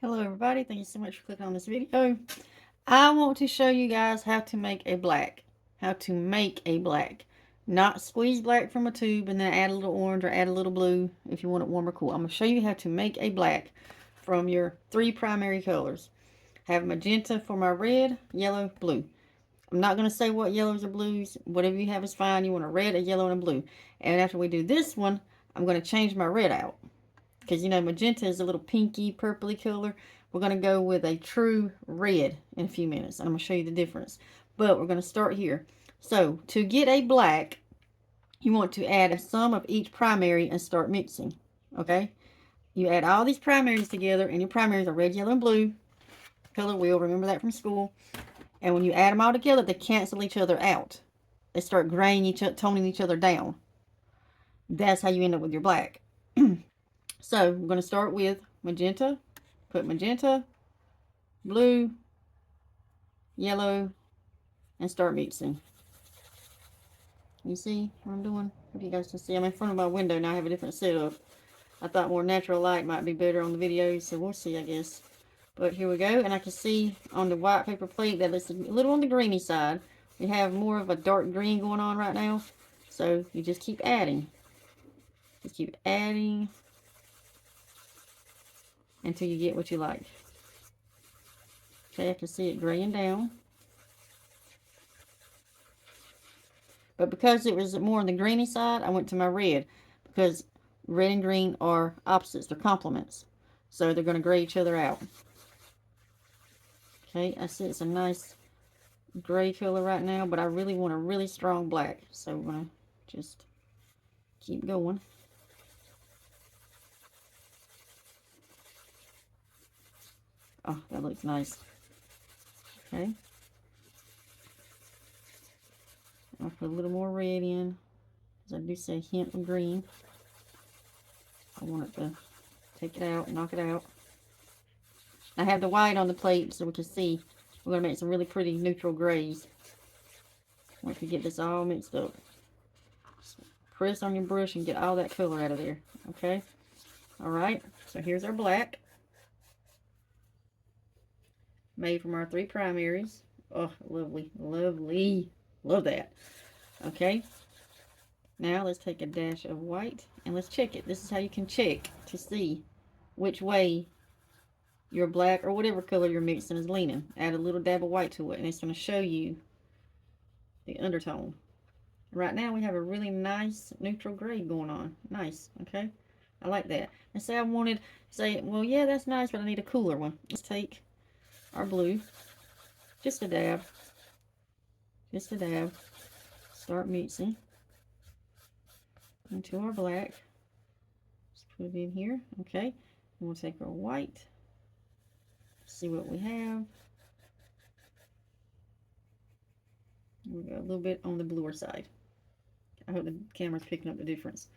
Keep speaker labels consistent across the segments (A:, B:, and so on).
A: Hello everybody, thank you so much for clicking on this video. I want to show you guys how to make a black. How to make a black. Not squeeze black from a tube and then add a little orange or add a little blue if you want it warm or cool. I'm going to show you how to make a black from your three primary colors. I have magenta for my red, yellow, blue. I'm not going to say what yellows or blues. Whatever you have is fine. You want a red, a yellow, and a blue. And after we do this one, I'm going to change my red out. Because, you know, magenta is a little pinky, purpley color. We're going to go with a true red in a few minutes. I'm going to show you the difference. But we're going to start here. So, to get a black, you want to add some of each primary and start mixing. Okay? You add all these primaries together, and your primaries are red, yellow, and blue. Color wheel, remember that from school. And when you add them all together, they cancel each other out. They start graying toning each other down. That's how you end up with your black. So, we're going to start with magenta. Put magenta, blue, yellow, and start mixing. You see what I'm doing? If you guys can see, I'm in front of my window now. I have a different setup. I thought more natural light might be better on the video, so we'll see, I guess. But here we go, and I can see on the white paper plate that it's a little on the greeny side. We have more of a dark green going on right now, so you just keep adding. Just keep adding until you get what you like. Okay, I can see it graying down. But because it was more on the greeny side, I went to my red. Because red and green are opposites. They're complements. So they're going to gray each other out. Okay, I see it's a nice gray color right now. But I really want a really strong black. So we're going to just keep going. Oh, that looks nice. Okay. I'll put a little more red in. As I do say, a hint of green. I want it to take it out, knock it out. I have the white on the plate so we can see. We're going to make some really pretty neutral grays. Once you get this all mixed up. Just press on your brush and get all that color out of there. Okay? Alright, so here's our black. Made from our three primaries. Oh, lovely, lovely. Love that. Okay. Now let's take a dash of white and let's check it. This is how you can check to see which way your black or whatever color you're mixing is leaning. Add a little dab of white to it and it's going to show you the undertone. Right now we have a really nice neutral gray going on. Nice, okay? I like that. And say I wanted, say, well, yeah, that's nice, but I need a cooler one. Let's take our blue, just a dab, start mixing into our black. Let's put it in here, okay? And we'll take our white, see what we have. We got a little bit on the bluer side. I hope the camera's picking up the difference.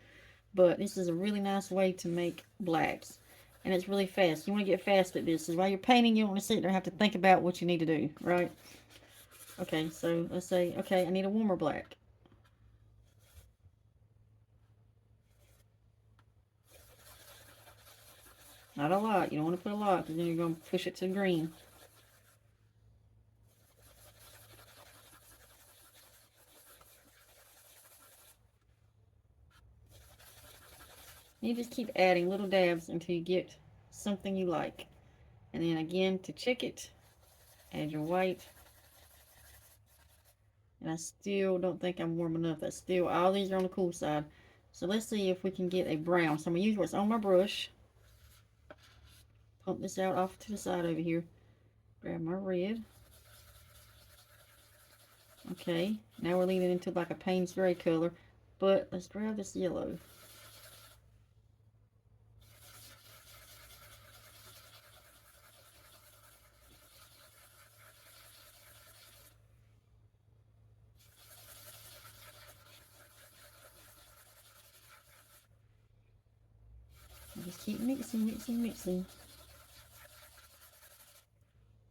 A: But this is a really nice way to make blacks. And it's really fast. You want to get fast at this. While you're painting, you don't want to sit there and have to think about what you need to do, right? Okay, so let's say, okay, I need a warmer black. Not a lot. You don't want to put a lot because then you're going to push it to green. You just keep adding little dabs until you get something you like. And then again, to check it, add your white. And I still don't think I'm warm enough. That's still, all these are on the cool side. So let's see if we can get a brown. So I'm going to use what's on my brush. Pump this out off to the side over here. Grab my red. Okay, now we're leaning into like a Payne's gray color. But let's grab this yellow. Just keep mixing, mixing, mixing.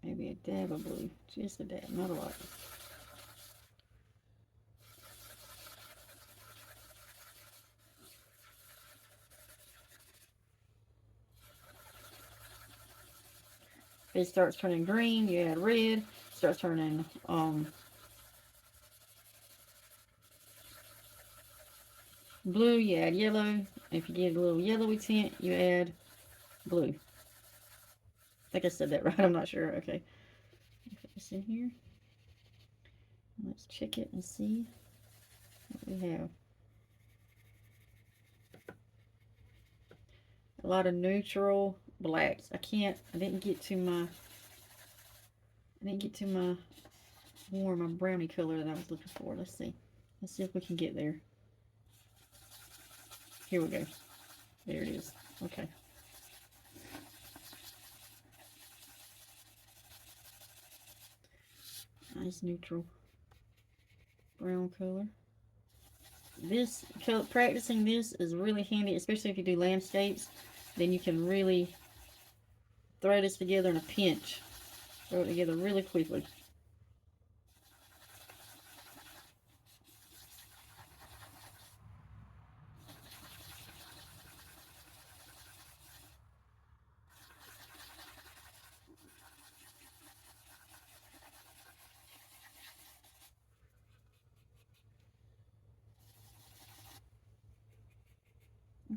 A: Maybe a dab of blue. Just a dab, not a lot. If it starts turning green, you add red. Starts turning blue, you add yellow. If you get a little yellowy tint, you add blue. I think I said that right. I'm not sure. Okay. Put this in here. Let's check it and see what we have. A lot of neutral blacks. I didn't get to my warm, my brownie color that I was looking for. Let's see. Let's see if we can get there. Here we go. There it is. Okay. Nice neutral brown color. Practicing this is really handy, especially if you do landscapes. Then you can really throw this together in a pinch. Throw it together really quickly.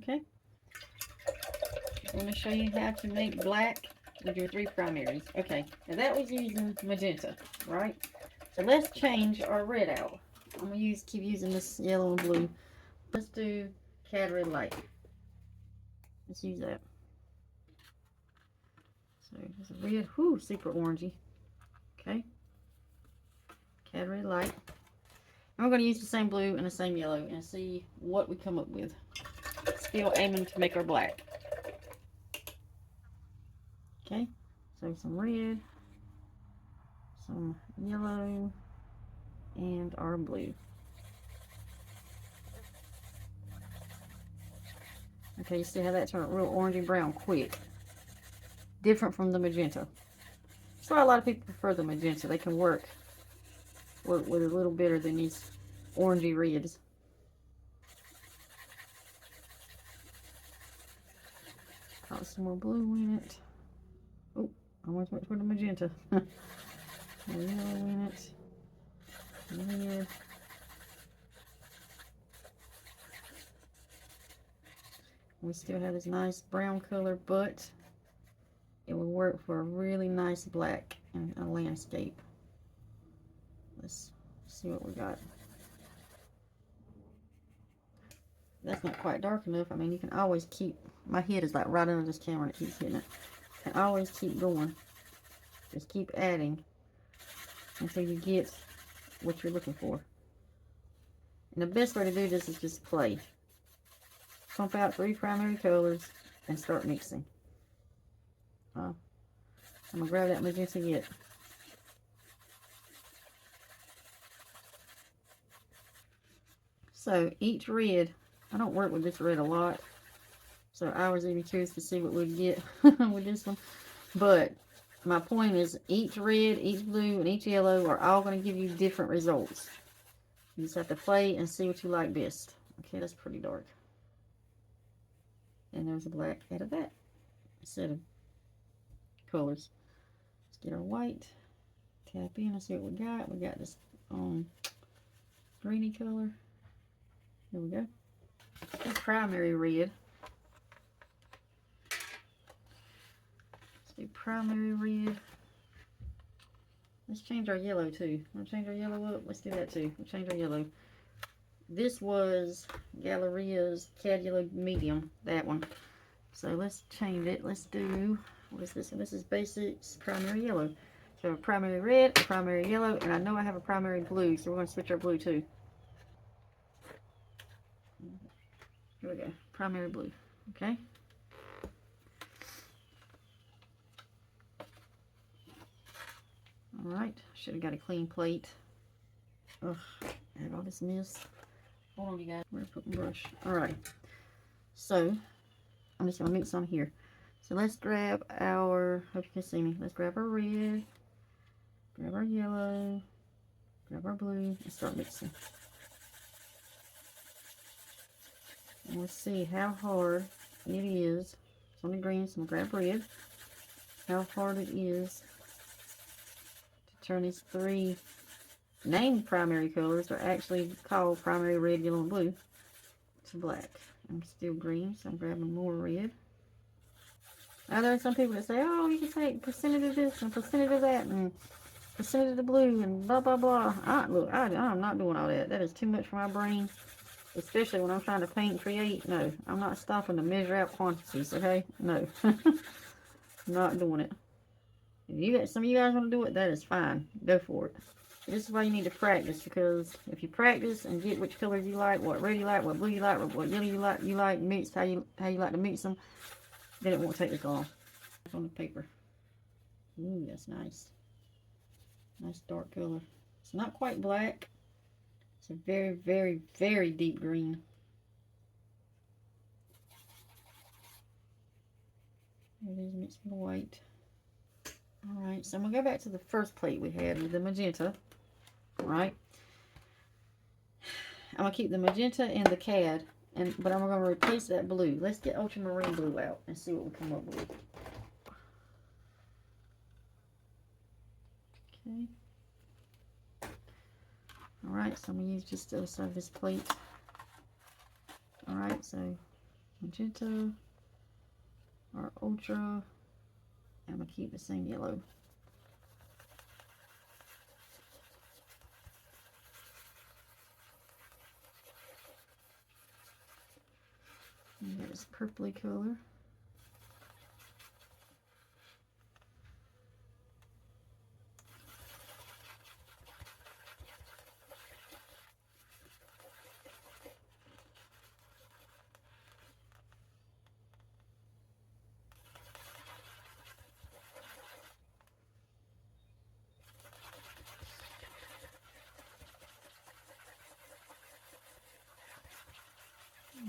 A: Okay. I'm going to show you how to make black with your 3 primaries. Okay, now that was using magenta, right? So let's change our red out. I'm going to keep using this yellow and blue. Let's do Cad Red Light. Let's use that. So there's a red, whoo, super orangey. Okay. Cad Red Light. And we're going to use the same blue and the same yellow and see what we come up with. Still aiming to make our black. Okay, so some red, some yellow, and our blue. Okay, you see how that turned real orangey brown quick. Different from the magenta. That's why a lot of people prefer the magenta. They can work with a little better than these orangey reds. Got some more blue in it. Oh, I almost went for the magenta. Yellow in it. Red. We still have this nice brown color, but it will work for a really nice black in a landscape. Let's see what we got. That's not quite dark enough. I mean, you can always keep, my head is like right under this camera and it keeps hitting it. You can always keep going. Just keep adding until you get what you're looking for. And the best way to do this is just play. Pump out 3 primary colors and start mixing. I'm going to grab that magenta yet. So each red, I don't work with this red a lot, so I was even curious to see what we'd get with this one. But my point is, each red, each blue, and each yellow are all going to give you different results. You just have to play and see what you like best. Okay, that's pretty dark. And there's a black out of that set of colors. Let's get our white. Tap in and see what we got. We got this greeny color. There we go. That's primary red. Let's do primary red. Let's change our yellow too. Want to change our yellow up? Let's do that too. We'll change our yellow. This was Galleria's Cad Yellow Medium, that one. So let's change it. Let's do, what is this? And this is Basics Primary Yellow. So a primary red, a primary yellow, and I know I have a primary blue, so we're going to switch our blue too. Here we go. Primary blue. Okay. Alright. Should have got a clean plate. Ugh. I have all this mess. Hold on, you guys. Where's the brush? Alright. So, I'm just going to mix on here. So let's grab our, hope you can see me. Let's grab our red. Grab our yellow. Grab our blue. And start mixing. And we'll see how hard it is. It's on the green, so I'm going to grab red. how hard it is to turn these three named primary colors, they're actually called primary red, yellow, and blue, to black. I'm still green, so I'm grabbing more red. Now there are some people that say, oh, you can take percentage of this and percentage of that and percentage of the blue and blah, blah, blah. Look, I'm not doing all that. That is too much for my brain, especially when I'm trying to paint and create. No, I'm not stopping to measure out quantities, okay? No. Not doing it. If some of you guys want to do it, that is fine. Go for it. This is why you need to practice, because if you practice and get which colors you like, what red you like, what blue you like, what yellow you like mixed, how you like to mix them, then it won't take as long. On the paper. Ooh, that's nice. Nice dark color. It's not quite black. It's a very, very, very deep green. There it is, mixed with the white. Alright, so I'm going to go back to the first plate we had with the magenta. Alright. I'm going to keep the magenta and the cad, but I'm going to replace that blue. Let's get ultramarine blue out and see what we come up with. Okay. Alright, so I'm going to use just the other side of this plate. Alright, so magenta or ultra. I'm going to keep the same yellow. And there's purpley color.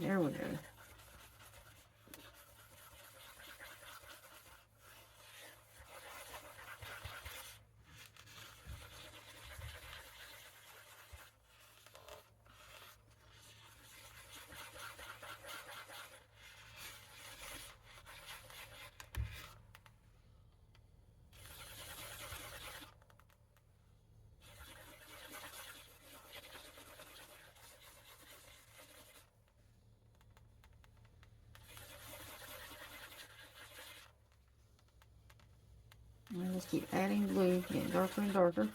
A: There we go. Let's keep adding blue, getting darker and darker.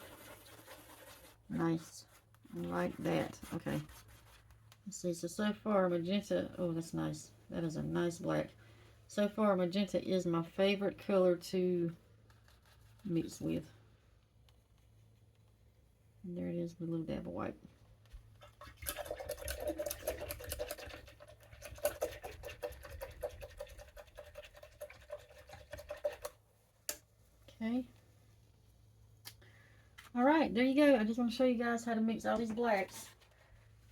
A: Nice. I like that. Okay. Let's see. So far, magenta. Oh, that's nice. That is a nice black. So far, magenta is my favorite color to mix with. And there it is with a little dab of white. Okay. Alright, there you go. I just want to show you guys how to mix all these blacks.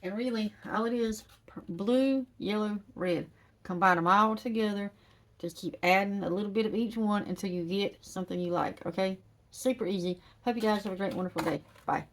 A: And really, all it is, blue, yellow, red. Combine them all together. Just keep adding a little bit of each one until you get something you like, okay? Super easy. Hope you guys have a great, wonderful day. Bye.